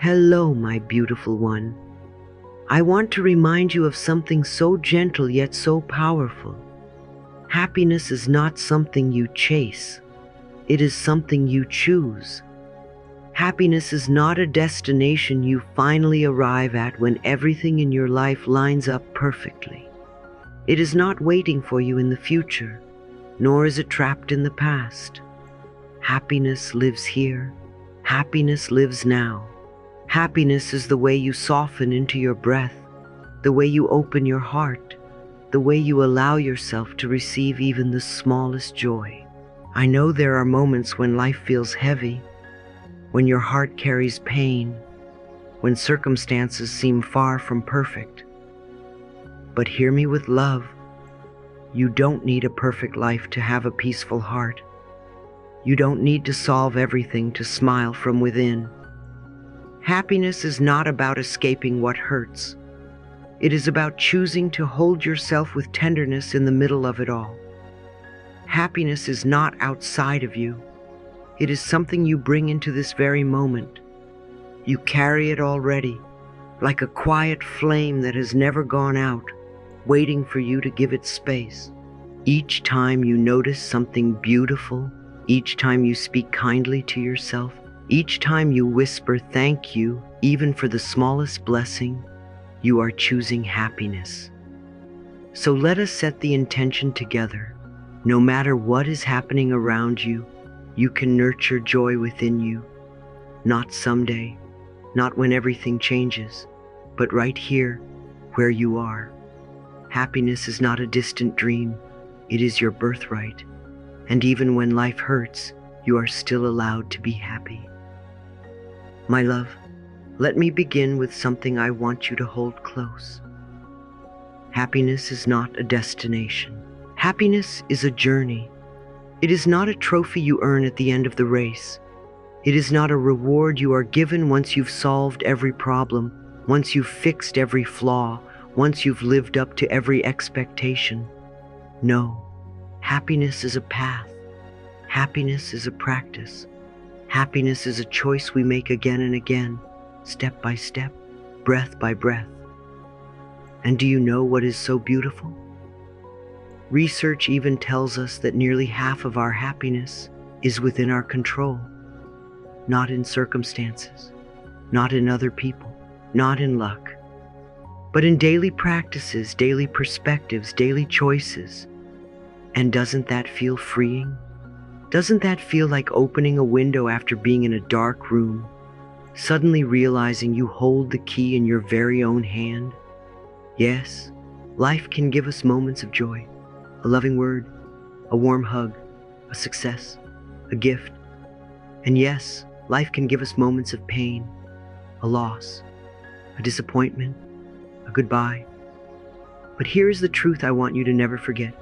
Hello, my beautiful one. I want to remind you of something so gentle yet so powerful. Happiness is not something you chase. It is something you choose. Happiness is not a destination you finally arrive at when everything in your life lines up perfectly. It is not waiting for you in the future, nor is it trapped in the past. Happiness lives here. Happiness lives now. Happiness is the way you soften into your breath, the way you open your heart, the way you allow yourself to receive even the smallest joy. I know there are moments when life feels heavy, when your heart carries pain, when circumstances seem far from perfect. But hear me with love. You don't need a perfect life to have a peaceful heart. You don't need to solve everything to smile from within. Happiness is not about escaping what hurts. It is about choosing to hold yourself with tenderness in the middle of it all. Happiness is not outside of you. It is something you bring into this very moment. You carry it already, like a quiet flame that has never gone out, waiting for you to give it space. Each time you notice something beautiful, each time you speak kindly to yourself, each time you whisper thank you, even for the smallest blessing, you are choosing happiness. So let us set the intention together. No matter what is happening around you, you can nurture joy within you. Not someday, not when everything changes, but right here, where you are. Happiness is not a distant dream. It is your birthright. And even when life hurts, you are still allowed to be happy. My love, let me begin with something I want you to hold close. Happiness is not a destination. Happiness is a journey. It is not a trophy you earn at the end of the race. It is not a reward you are given once you've solved every problem, once you've fixed every flaw, once you've lived up to every expectation. No, happiness is a path. Happiness is a practice. Happiness is a choice we make again and again, step by step, breath by breath. And do you know what is so beautiful? Research even tells us that nearly half of our happiness is within our control, not in circumstances, not in other people, not in luck, but in daily practices, daily perspectives, daily choices. And doesn't that feel freeing? Doesn't that feel like opening a window after being in a dark room, suddenly realizing you hold the key in your very own hand? Yes, life can give us moments of joy, a loving word, a warm hug, a success, a gift. And yes, life can give us moments of pain, a loss, a disappointment, a goodbye. But here is the truth I want you to never forget.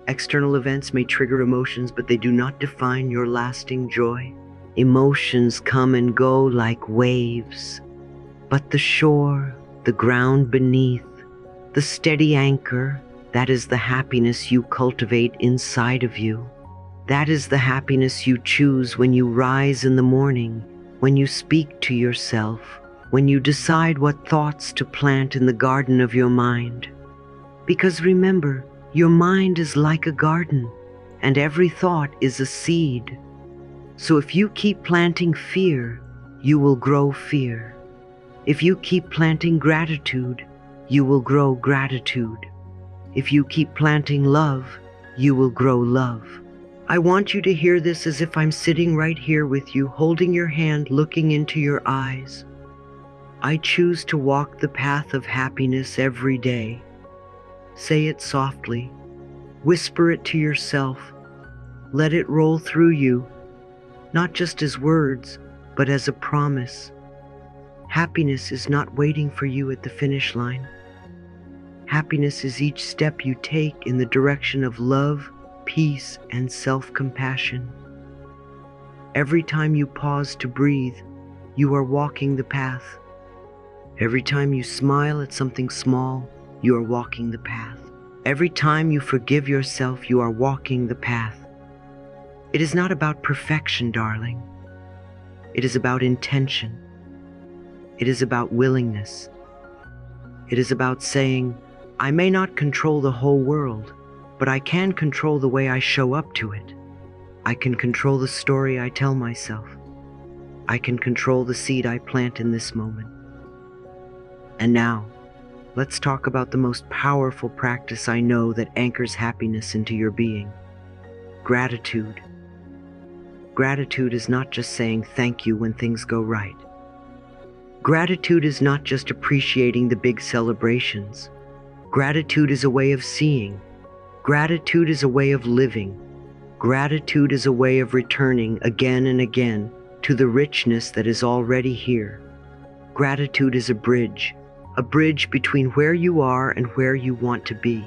External events may trigger emotions, but they do not define your lasting joy. Emotions come and go like waves, but the shore, the ground beneath, the steady anchor, that is the happiness you cultivate inside of you. That is the happiness you choose when you rise in the morning, when you speak to yourself, when you decide what thoughts to plant in the garden of your mind. Because remember, your mind is like a garden, and every thought is a seed. So if you keep planting fear, you will grow fear. If you keep planting gratitude, you will grow gratitude. If you keep planting love, you will grow love. I want you to hear this as if I'm sitting right here with you, holding your hand, looking into your eyes. I choose to walk the path of happiness every day. Say it softly. Whisper it to yourself. Let it roll through you, not just as words, but as a promise. Happiness is not waiting for you at the finish line. Happiness is each step you take in the direction of love, peace, and self-compassion. Every time you pause to breathe, you are walking the path. Every time you smile at something small, you are walking the path. Every time you forgive yourself, you are walking the path. It is not about perfection, darling. It is about intention. It is about willingness. It is about saying, I may not control the whole world, but I can control the way I show up to it. I can control the story I tell myself. I can control the seed I plant in this moment. And now, let's talk about the most powerful practice I know that anchors happiness into your being. Gratitude. Gratitude is not just saying thank you when things go right. Gratitude is not just appreciating the big celebrations. Gratitude is a way of seeing. Gratitude is a way of living. Gratitude is a way of returning again and again to the richness that is already here. Gratitude is a bridge between where you are and where you want to be.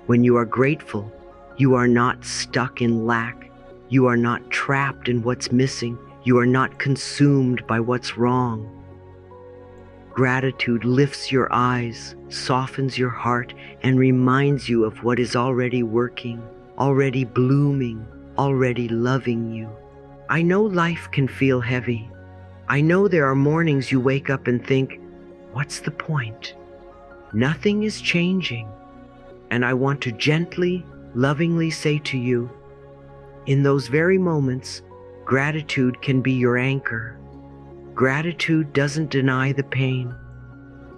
When you are grateful, you are not stuck in lack. You are not trapped in what's missing. You are not consumed by what's wrong. Gratitude lifts your eyes, softens your heart, and reminds you of what is already working, already blooming, already loving you. I know life can feel heavy. I know there are mornings you wake up and think, what's the point? Nothing is changing. And I want to gently, lovingly say to you, in those very moments, gratitude can be your anchor. Gratitude doesn't deny the pain.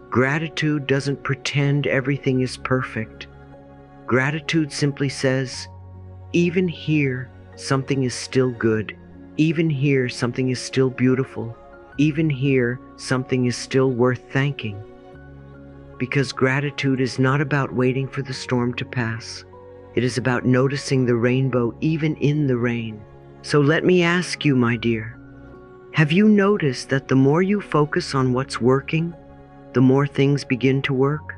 Gratitude doesn't pretend everything is perfect. Gratitude simply says, even here, something is still good. Even here, something is still beautiful. Even here, something is still worth thanking. Because gratitude is not about waiting for the storm to pass. It is about noticing the rainbow even in the rain. So let me ask you, my dear, have you noticed that the more you focus on what's working, the more things begin to work?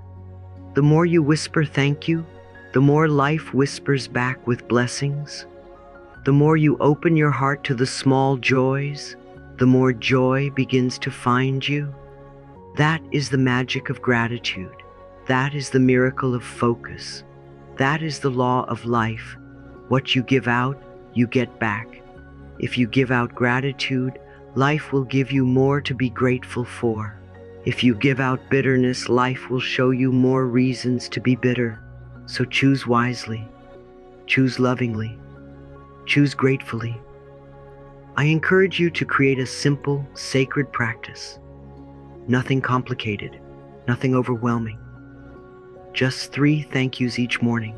The more you whisper thank you, the more life whispers back with blessings. The more you open your heart to the small joys, the more joy begins to find you. That is the magic of gratitude. That is the miracle of focus. That is the law of life. What you give out, you get back. If you give out gratitude, life will give you more to be grateful for. If you give out bitterness, life will show you more reasons to be bitter. So choose wisely. Choose lovingly. Choose gratefully. I encourage you to create a simple, sacred practice. Nothing complicated, nothing overwhelming. Just 3 thank yous each morning.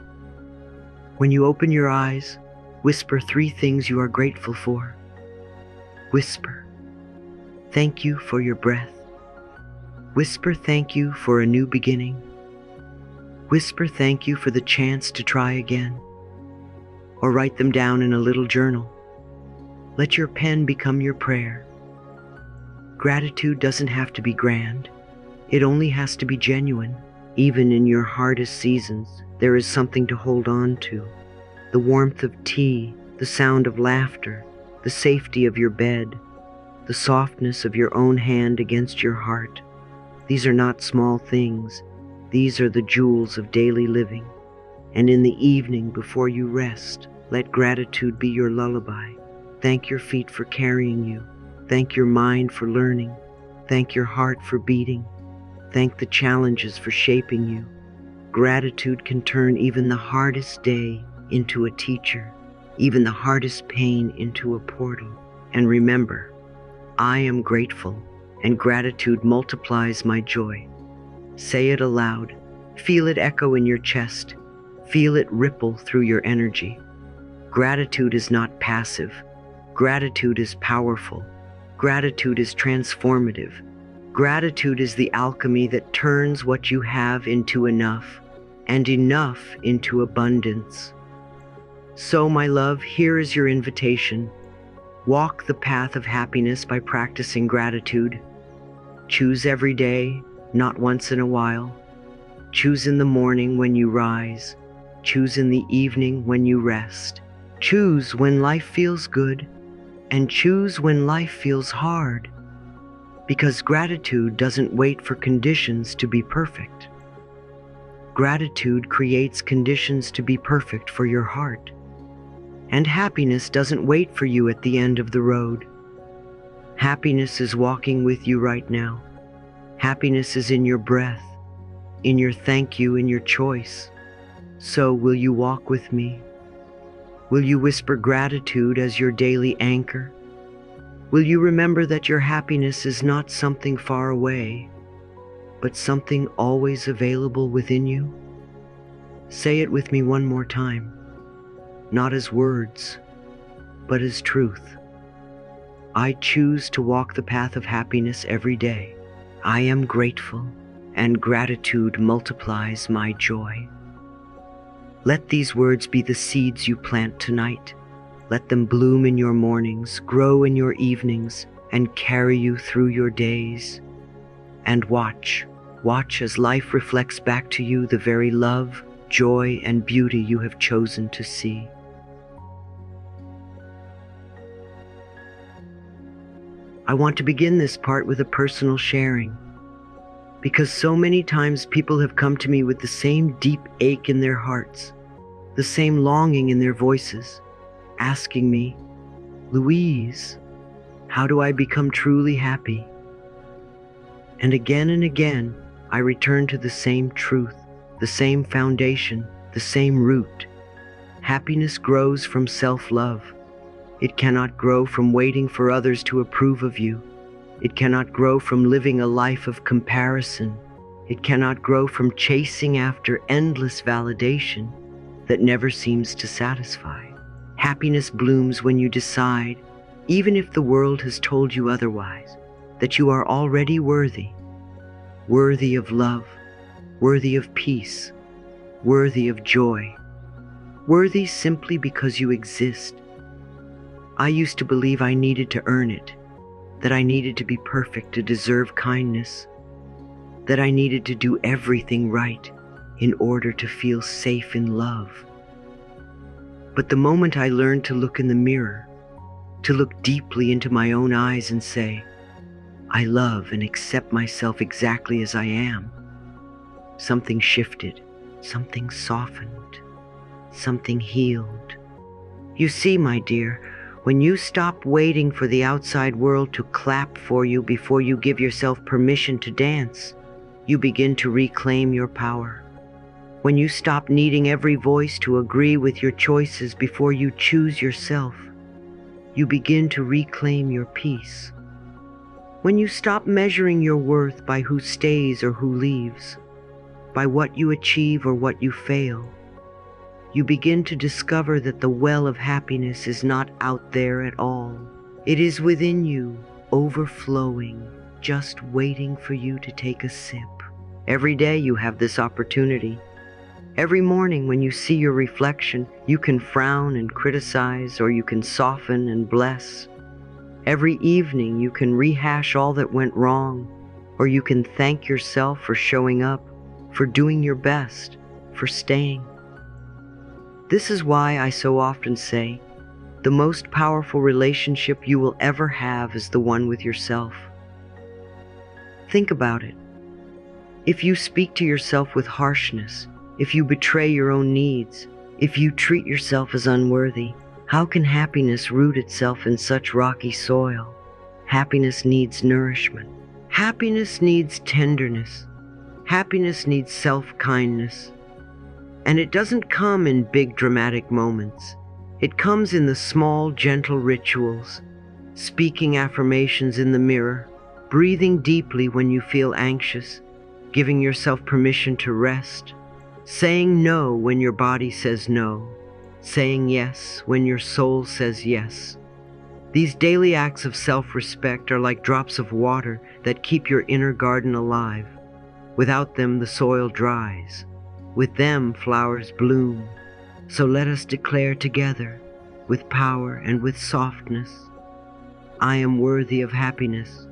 When you open your eyes, whisper 3 things you are grateful for. Whisper, thank you for your breath. Whisper thank you for a new beginning. Whisper thank you for the chance to try again. Or write them down in a little journal. Let your pen become your prayer. Gratitude doesn't have to be grand. It only has to be genuine. Even in your hardest seasons, there is something to hold on to. The warmth of tea, the sound of laughter, the safety of your bed, the softness of your own hand against your heart. These are not small things. These are the jewels of daily living. And in the evening before you rest, let gratitude be your lullaby. Thank your feet for carrying you. Thank your mind for learning. Thank your heart for beating. Thank the challenges for shaping you. Gratitude can turn even the hardest day into a teacher, even the hardest pain into a portal. And remember, I am grateful, and gratitude multiplies my joy. Say it aloud. Feel it echo in your chest. Feel it ripple through your energy. Gratitude is not passive. Gratitude is powerful. Gratitude is transformative. Gratitude is the alchemy that turns what you have into enough, and enough into abundance. So, my love, here is your invitation. Walk the path of happiness by practicing gratitude. Choose every day, not once in a while. Choose in the morning when you rise. Choose in the evening when you rest. Choose when life feels good, and choose when life feels hard. Because gratitude doesn't wait for conditions to be perfect. Gratitude creates conditions to be perfect for your heart. And happiness doesn't wait for you at the end of the road. Happiness is walking with you right now. Happiness is in your breath, in your thank you, in your choice. So will you walk with me? Will you whisper gratitude as your daily anchor? Will you remember that your happiness is not something far away, but something always available within you? Say it with me one more time, not as words, but as truth. I choose to walk the path of happiness every day. I am grateful, and gratitude multiplies my joy. Let these words be the seeds you plant tonight. Let them bloom in your mornings, grow in your evenings, and carry you through your days. And watch as life reflects back to you the very love, joy, and beauty you have chosen to see. I want to begin this part with a personal sharing, because so many times people have come to me with the same deep ache in their hearts, the same longing in their voices, asking me, "Louise, how do I become truly happy?" And again, I return to the same truth, the same foundation, the same root. Happiness grows from self-love. It cannot grow from waiting for others to approve of you. It cannot grow from living a life of comparison. It cannot grow from chasing after endless validation that never seems to satisfy. Happiness blooms when you decide, even if the world has told you otherwise, that you are already worthy of love, worthy of peace, worthy of joy, worthy simply because you exist. I used to believe I needed to earn it, that I needed to be perfect to deserve kindness, that I needed to do everything right in order to feel safe in love. But the moment I learned to look in the mirror, to look deeply into my own eyes and say, "I love and accept myself exactly as I am," something shifted, something softened, something healed. You see, my dear, when you stop waiting for the outside world to clap for you before you give yourself permission to dance, you begin to reclaim your power. When you stop needing every voice to agree with your choices before you choose yourself, you begin to reclaim your peace. When you stop measuring your worth by who stays or who leaves, by what you achieve or what you fail, you begin to discover that the well of happiness is not out there at all. It is within you, overflowing, just waiting for you to take a sip. Every day you have this opportunity. Every morning when you see your reflection, you can frown and criticize, or you can soften and bless. Every evening you can rehash all that went wrong, or you can thank yourself for showing up, for doing your best, for staying. This is why I so often say, the most powerful relationship you will ever have is the one with yourself. Think about it. If you speak to yourself with harshness, if you betray your own needs, if you treat yourself as unworthy, how can happiness root itself in such rocky soil? Happiness needs nourishment. Happiness needs tenderness. Happiness needs self-kindness. And it doesn't come in big dramatic moments. It comes in the small, gentle rituals, speaking affirmations in the mirror, breathing deeply when you feel anxious, giving yourself permission to rest, saying no when your body says no, saying yes when your soul says yes. These daily acts of self-respect are like drops of water that keep your inner garden alive. Without them, the soil dries. With them, flowers bloom. So let us declare together, with power and with softness, I am worthy of happiness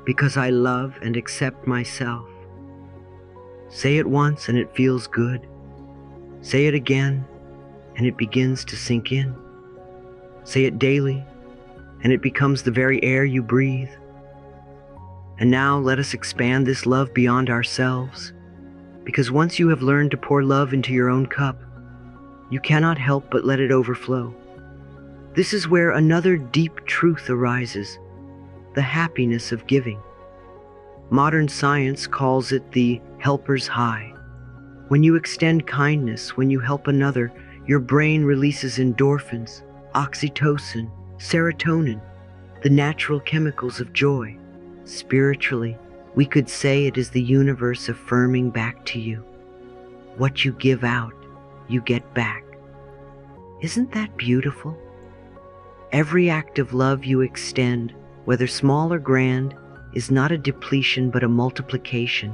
because I love and accept myself. Say it once and it feels good. Say it again and it begins to sink in. Say it daily and it becomes the very air you breathe. And now let us expand this love beyond ourselves, because once you have learned to pour love into your own cup, you cannot help but let it overflow. This is where another deep truth arises. the happiness of giving. Modern science calls it the helper's high. When you extend kindness, when you help another, your brain releases endorphins, oxytocin, serotonin, the natural chemicals of joy. Spiritually, we could say it is the universe affirming back to you. What you give out, you get back. Isn't that beautiful? Every act of love you extend, whether small or grand, is not a depletion but a multiplication.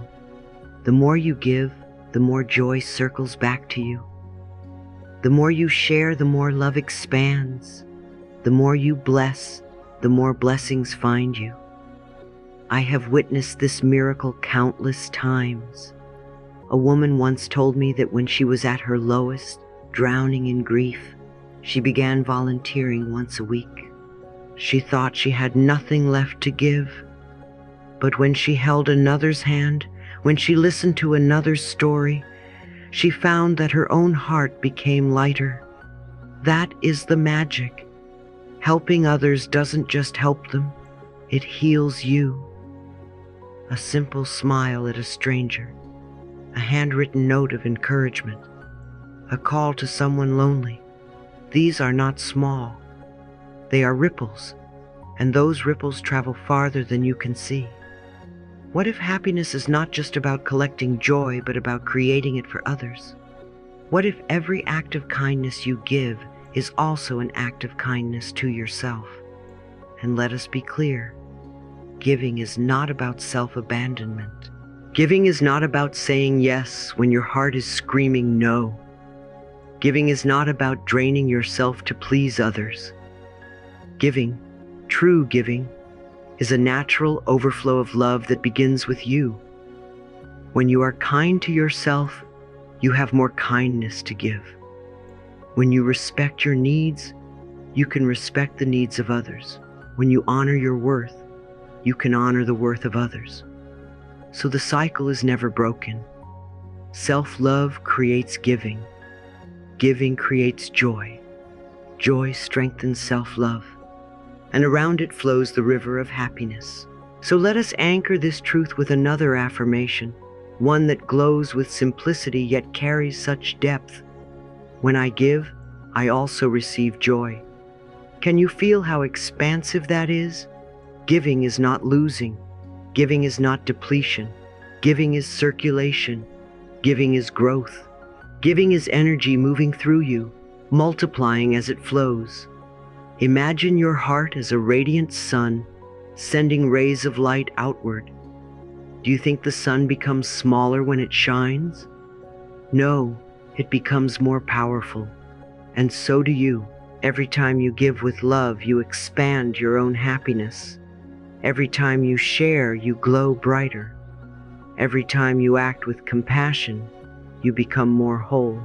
The more you give, the more joy circles back to you. The more you share, the more love expands. The more you bless, the more blessings find you. I have witnessed this miracle countless times. A woman once told me that when she was at her lowest, drowning in grief, she began volunteering once a week. She thought she had nothing left to give. But when she held another's hand, when she listened to another's story, she found that her own heart became lighter. That is the magic. Helping others doesn't just help them, it heals you. A simple smile at a stranger, a handwritten note of encouragement, a call to someone lonely. These are not small. They are ripples, and those ripples travel farther than you can see. What if happiness is not just about collecting joy, but about creating it for others? What if every act of kindness you give is also an act of kindness to yourself? And let us be clear, giving is not about self-abandonment. Giving is not about saying yes when your heart is screaming no. Giving is not about draining yourself to please others. Giving, true giving, is a natural overflow of love that begins with you. When you are kind to yourself, you have more kindness to give. When you respect your needs, you can respect the needs of others. When you honor your worth, you can honor the worth of others. So the cycle is never broken. Self-love creates giving. Giving creates joy. Joy strengthens self-love. And around it flows the river of happiness. So let us anchor this truth with another affirmation, one that glows with simplicity yet carries such depth. When I give, I also receive joy. Can you feel how expansive that is? Giving is not losing. Giving is not depletion. Giving is circulation. Giving is growth. Giving is energy moving through you, multiplying as it flows. Imagine your heart as a radiant sun, sending rays of light outward. Do you think the sun becomes smaller when it shines? No, it becomes more powerful. And so do you. Every time you give with love, you expand your own happiness. Every time you share, you glow brighter. Every time you act with compassion, you become more whole.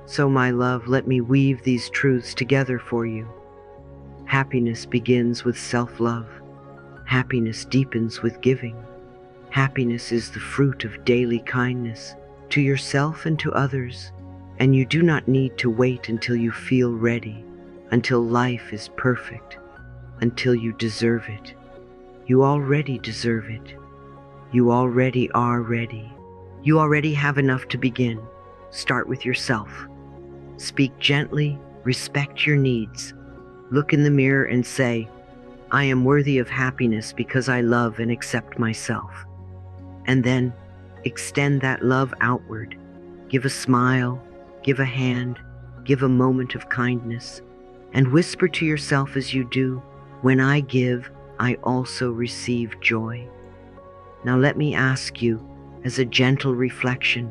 So, my love, let me weave these truths together for you. Happiness begins with self-love. Happiness deepens with giving. Happiness is the fruit of daily kindness to yourself and to others, and you do not need to wait until you feel ready, until life is perfect, until you deserve it. You already deserve it. You already are ready. You already have enough to begin. Start with yourself. Speak gently, respect your needs. Look in the mirror and say, I am worthy of happiness because I love and accept myself. And then extend that love outward. Give a smile, give a hand, give a moment of kindness, and whisper to yourself as you do, when I give, I also receive joy. Now let me ask you, as a gentle reflection,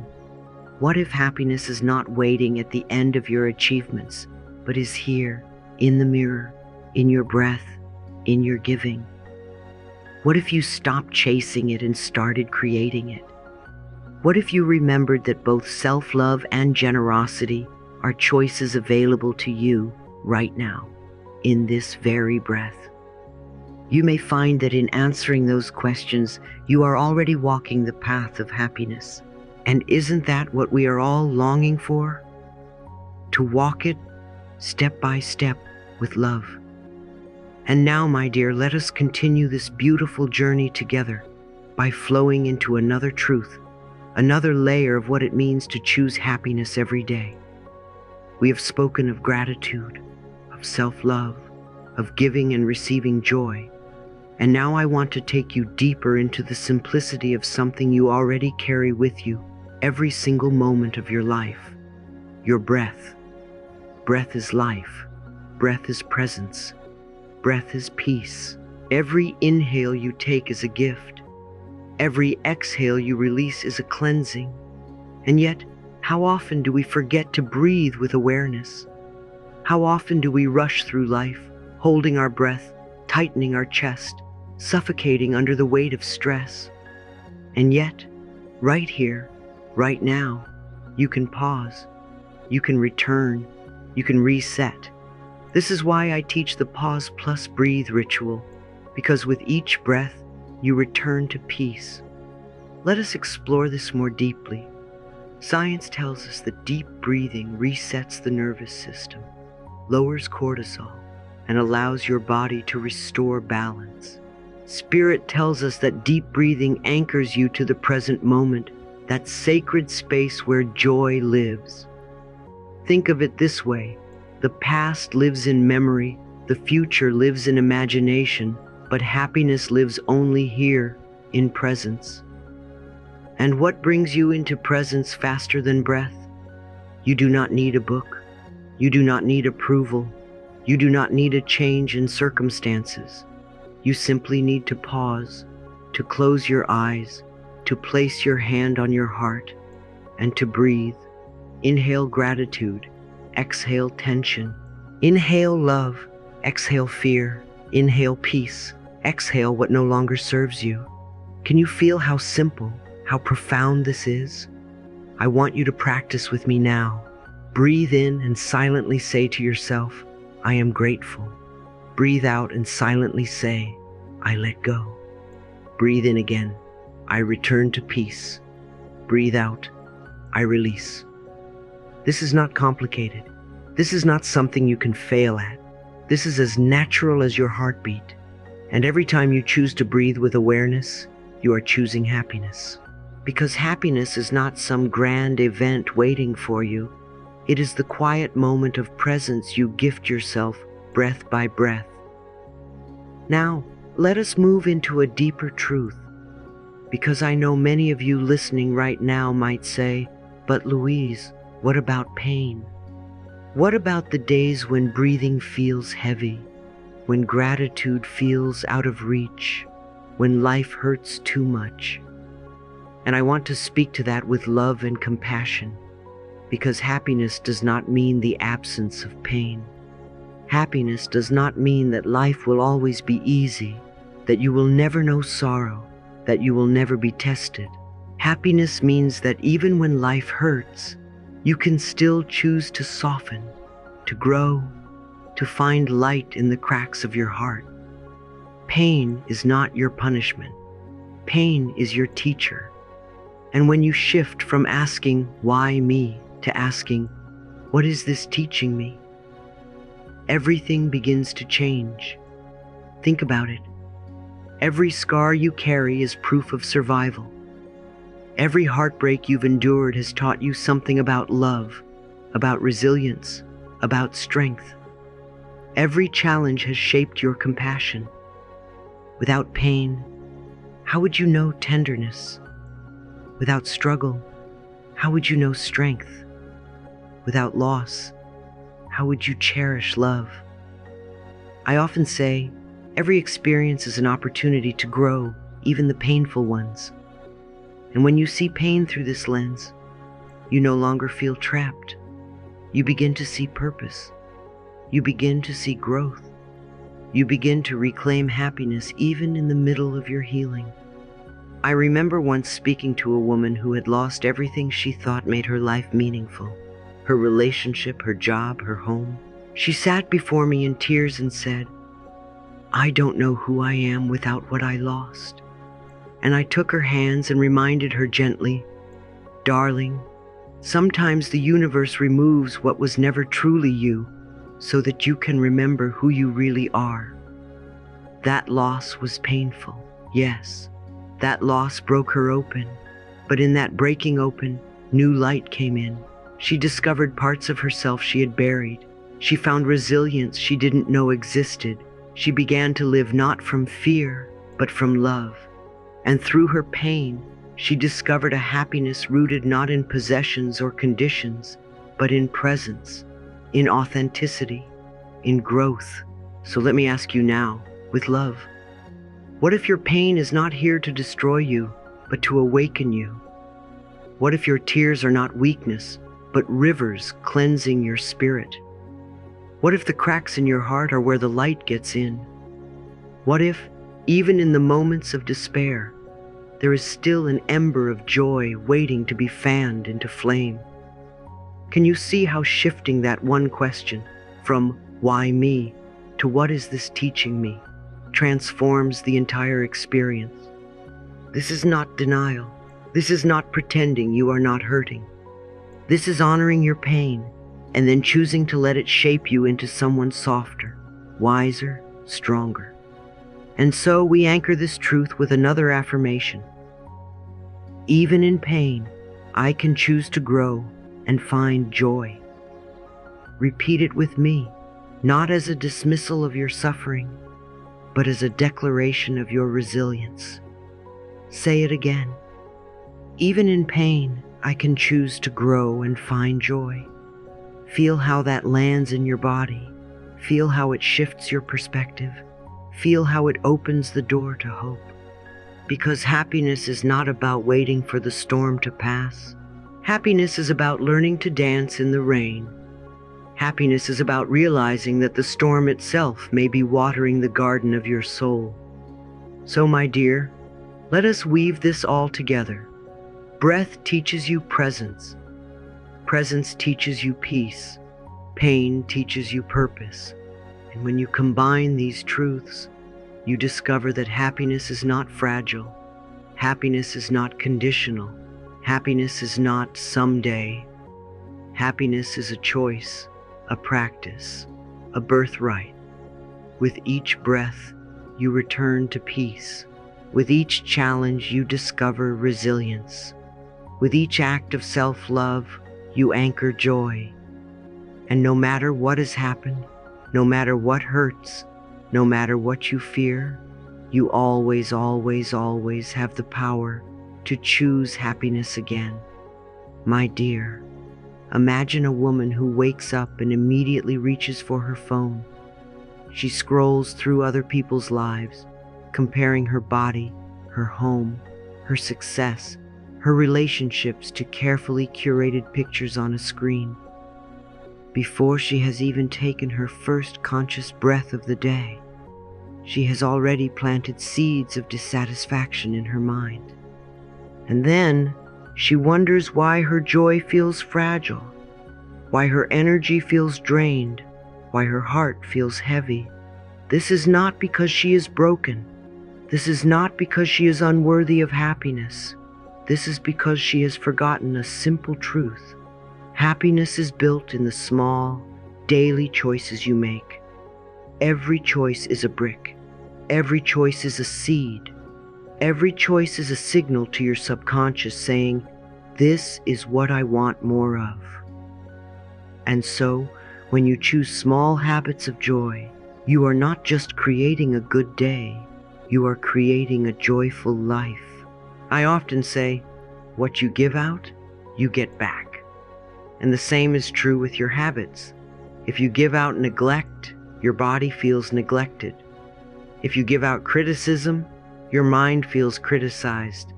what if happiness is not waiting at the end of your achievements, but is here, in the mirror, in your breath, in your giving? What if you stopped chasing it and started creating it? What if you remembered that both self-love and generosity are choices available to you right now, in this very breath? You may find that in answering those questions, you are already walking the path of happiness. And isn't that what we are all longing for? To walk it step by step with love. And now, my dear, let us continue this beautiful journey together by flowing into another truth, another layer of what it means to choose happiness every day. We have spoken of gratitude, of self-love, of giving and receiving joy. And now I want to take you deeper into the simplicity of something you already carry with you every single moment of your life: your breath. Breath is life. Breath is presence. Breath is peace. Every inhale you take is a gift. Every exhale you release is a cleansing. And yet, how often do we forget to breathe with awareness? How often do we rush through life, holding our breath, tightening our chest, suffocating under the weight of stress? And yet, right here, right now, you can pause, you can return, you can reset. This is why I teach the pause plus breathe ritual, because with each breath, you return to peace. Let us explore this more deeply. Science tells us that deep breathing resets the nervous system, lowers cortisol, and allows your body to restore balance. Spirit tells us that deep breathing anchors you to the present moment, that sacred space where joy lives. Think of it this way: the past lives in memory, the future lives in imagination, but happiness lives only here, in presence. And what brings you into presence faster than breath? You do not need a book. You do not need approval. You do not need a change in circumstances. You simply need to pause, to close your eyes, to place your hand on your heart, and to breathe. Inhale gratitude, exhale tension. Inhale love, exhale fear. Inhale peace, exhale what no longer serves you. Can you feel how simple, how profound this is? I want you to practice with me now. Breathe in and silently say to yourself, I am grateful. Breathe out and silently say, I let go. Breathe in again, I return to peace. Breathe out, I release. This is not complicated. This is not something you can fail at. This is as natural as your heartbeat. And every time you choose to breathe with awareness, you are choosing happiness. Because happiness is not some grand event waiting for you. It is the quiet moment of presence you gift yourself breath by breath. Now, let us move into a deeper truth. Because I know many of you listening right now might say, but Louise, what about pain? What about the days when breathing feels heavy, when gratitude feels out of reach, when life hurts too much? And I want to speak to that with love and compassion, because happiness does not mean the absence of pain. Happiness does not mean that life will always be easy, that you will never know sorrow, that you will never be tested. Happiness means that even when life hurts, you can still choose to soften, to grow, to find light in the cracks of your heart. Pain is not your punishment. Pain is your teacher. And when you shift from asking, why me, to asking, what is this teaching me? Everything begins to change. Think about it. Every scar you carry is proof of survival. Every heartbreak you've endured has taught you something about love, about resilience, about strength. Every challenge has shaped your compassion. Without pain, how would you know tenderness? Without struggle, how would you know strength? Without loss, how would you cherish love? I often say, every experience is an opportunity to grow, even the painful ones. And when you see pain through this lens, you no longer feel trapped. You begin to see purpose. You begin to see growth. You begin to reclaim happiness even in the middle of your healing. I remember once speaking to a woman who had lost everything she thought made her life meaningful. Her relationship, her job, her home. She sat before me in tears and said, I don't know who I am without what I lost. And I took her hands and reminded her gently, darling, sometimes the universe removes what was never truly you so that you can remember who you really are. That loss was painful. Yes, that loss broke her open. But in that breaking open, new light came in. She discovered parts of herself she had buried. She found resilience she didn't know existed. She began to live not from fear, but from love. And through her pain, she discovered a happiness rooted not in possessions or conditions, but in presence, in authenticity, in growth. So let me ask you now, with love, what if your pain is not here to destroy you, but to awaken you? What if your tears are not weakness, but rivers cleansing your spirit? What if the cracks in your heart are where the light gets in? What if, even in the moments of despair, there is still an ember of joy waiting to be fanned into flame? Can you see how shifting that one question, from why me to what is this teaching me, transforms the entire experience? This is not denial. This is not pretending you are not hurting. This is honoring your pain and then choosing to let it shape you into someone softer, wiser, stronger. And so we anchor this truth with another affirmation. Even in pain, I can choose to grow and find joy. Repeat it with me, not as a dismissal of your suffering, but as a declaration of your resilience. Say it again. Even in pain, I can choose to grow and find joy. Feel how that lands in your body. Feel how it shifts your perspective. Feel how it opens the door to hope. Because happiness is not about waiting for the storm to pass. Happiness is about learning to dance in the rain. Happiness is about realizing that the storm itself may be watering the garden of your soul. So, my dear, let us weave this all together. Breath teaches you presence. Presence teaches you peace. Pain teaches you purpose. And when you combine these truths, you discover that happiness is not fragile. Happiness is not conditional. Happiness is not someday. Happiness is a choice, a practice, a birthright. With each breath, you return to peace. With each challenge, you discover resilience. With each act of self-love, you anchor joy. And no matter what has happened, no matter what hurts, no matter what you fear, you always, always, always have the power to choose happiness again. My dear, imagine a woman who wakes up and immediately reaches for her phone. She scrolls through other people's lives, comparing her body, her home, her success, her relationships to carefully curated pictures on a screen. Before she has even taken her first conscious breath of the day, she has already planted seeds of dissatisfaction in her mind. And then she wonders why her joy feels fragile, why her energy feels drained, why her heart feels heavy. This is not because she is broken. This is not because she is unworthy of happiness. This is because she has forgotten a simple truth. Happiness is built in the small, daily choices you make. Every choice is a brick. Every choice is a seed. Every choice is a signal to your subconscious saying, "This is what I want more of." And so, when you choose small habits of joy, you are not just creating a good day, you are creating a joyful life. I often say, what you give out, you get back. And the same is true with your habits. If you give out neglect, your body feels neglected. If you give out criticism, your mind feels criticized.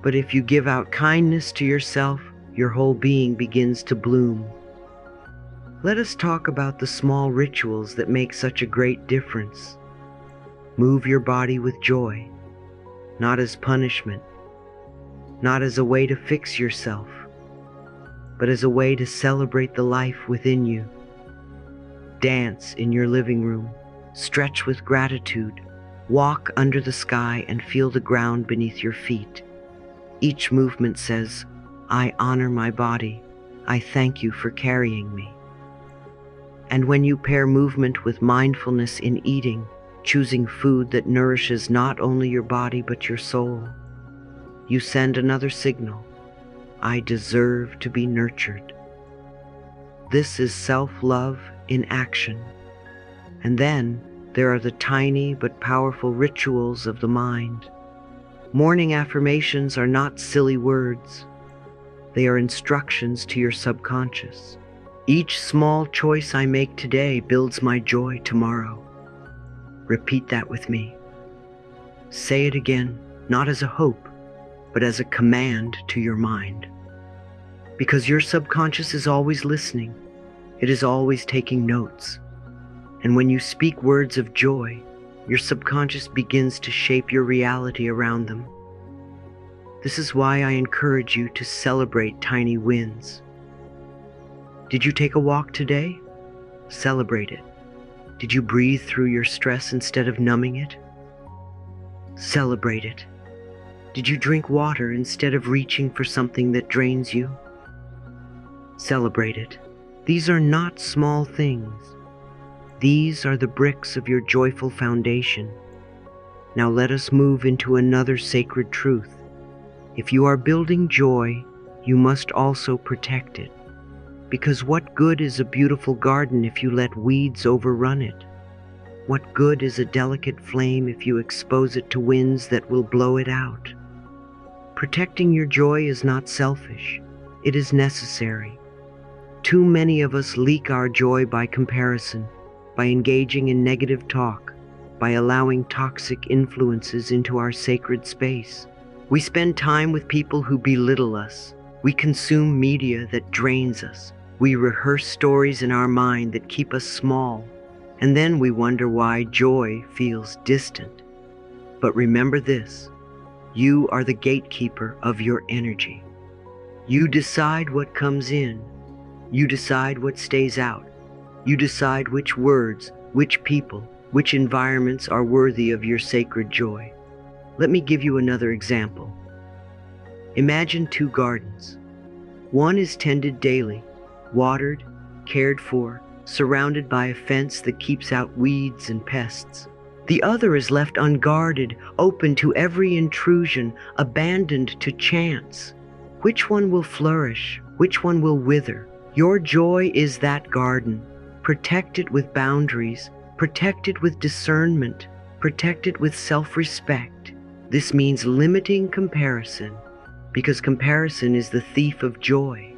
But if you give out kindness to yourself, your whole being begins to bloom. Let us talk about the small rituals that make such a great difference. Move your body with joy, not as punishment, not as a way to fix yourself, but as a way to celebrate the life within you. Dance in your living room, stretch with gratitude, walk under the sky and feel the ground beneath your feet. Each movement says, "I honor my body. I thank you for carrying me." And when you pair movement with mindfulness in eating, choosing food that nourishes not only your body but your soul. You send another signal. I deserve to be nurtured. This is self-love in action. And then there are the tiny but powerful rituals of the mind. Morning affirmations are not silly words. They are instructions to your subconscious. Each small choice I make today builds my joy tomorrow. Repeat that with me. Say it again, not as a hope, but as a command to your mind. Because your subconscious is always listening. It is always taking notes. And when you speak words of joy, your subconscious begins to shape your reality around them. This is why I encourage you to celebrate tiny wins. Did you take a walk today? Celebrate it. Did you breathe through your stress instead of numbing it? Celebrate it. Did you drink water instead of reaching for something that drains you? Celebrate it. These are not small things. These are the bricks of your joyful foundation. Now let us move into another sacred truth. If you are building joy, you must also protect it. Because what good is a beautiful garden if you let weeds overrun it? What good is a delicate flame if you expose it to winds that will blow it out? Protecting your joy is not selfish. It is necessary. Too many of us leak our joy by comparison, by engaging in negative talk, by allowing toxic influences into our sacred space. We spend time with people who belittle us. We consume media that drains us. We rehearse stories in our mind that keep us small. And then we wonder why joy feels distant. But remember this, you are the gatekeeper of your energy. You decide what comes in. You decide what stays out. You decide which words, which people, which environments are worthy of your sacred joy. Let me give you another example. Imagine two gardens. One is tended daily, watered, cared for, surrounded by a fence that keeps out weeds and pests. The other is left unguarded, open to every intrusion, abandoned to chance. Which one will flourish? Which one will wither? Your joy is that garden. Protect it with boundaries, protect it with discernment, protect it with self-respect. This means limiting comparison, because comparison is the thief of joy.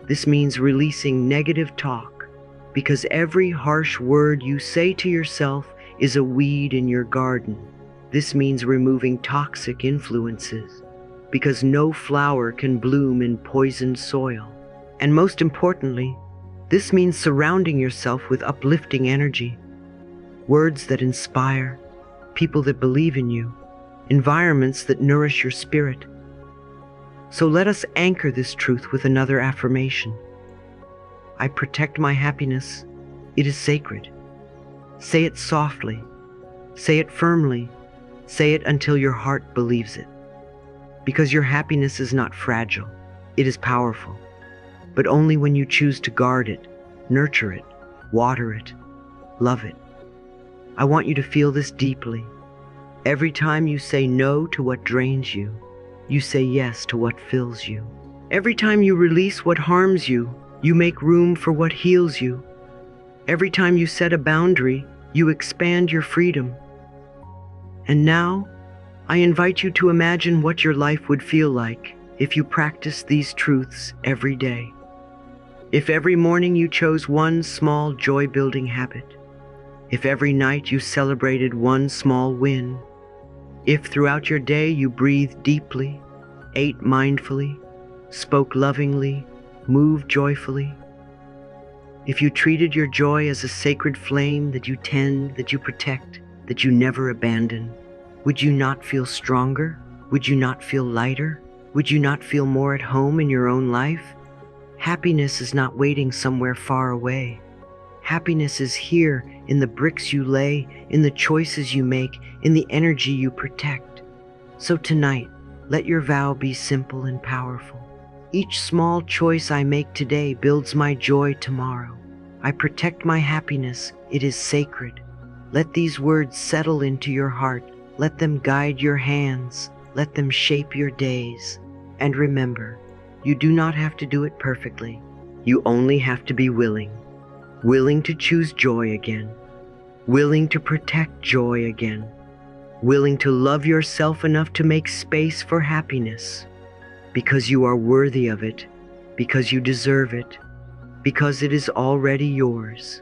This means releasing negative talk, because every harsh word you say to yourself is a weed in your garden. This means removing toxic influences, because no flower can bloom in poisoned soil. And most importantly, this means surrounding yourself with uplifting energy, words that inspire, people that believe in you, environments that nourish your spirit. So let us anchor this truth with another affirmation. I protect my happiness. It is sacred. Say it softly. Say it firmly. Say it until your heart believes it. Because your happiness is not fragile. It is powerful. But only when you choose to guard it, nurture it, water it, love it. I want you to feel this deeply. Every time you say no to what drains you, you say yes to what fills you. Every time you release what harms you, you make room for what heals you. Every time you set a boundary, you expand your freedom. And now, I invite you to imagine what your life would feel like if you practiced these truths every day. If every morning you chose one small joy-building habit. If every night you celebrated one small win. If throughout your day you breathed deeply, ate mindfully, spoke lovingly, moved joyfully. If you treated your joy as a sacred flame that you tend, that you protect, that you never abandon, would you not feel stronger? Would you not feel lighter? Would you not feel more at home in your own life? Happiness is not waiting somewhere far away. Happiness is here in the bricks you lay, in the choices you make, in the energy you protect. So tonight, let your vow be simple and powerful. Each small choice I make today builds my joy tomorrow. I protect my happiness. It is sacred. Let these words settle into your heart. Let them guide your hands. Let them shape your days. And remember, you do not have to do it perfectly. You only have to be willing. Willing to choose joy again. Willing to protect joy again. Willing to love yourself enough to make space for happiness. Because you are worthy of it. Because you deserve it. Because it is already yours.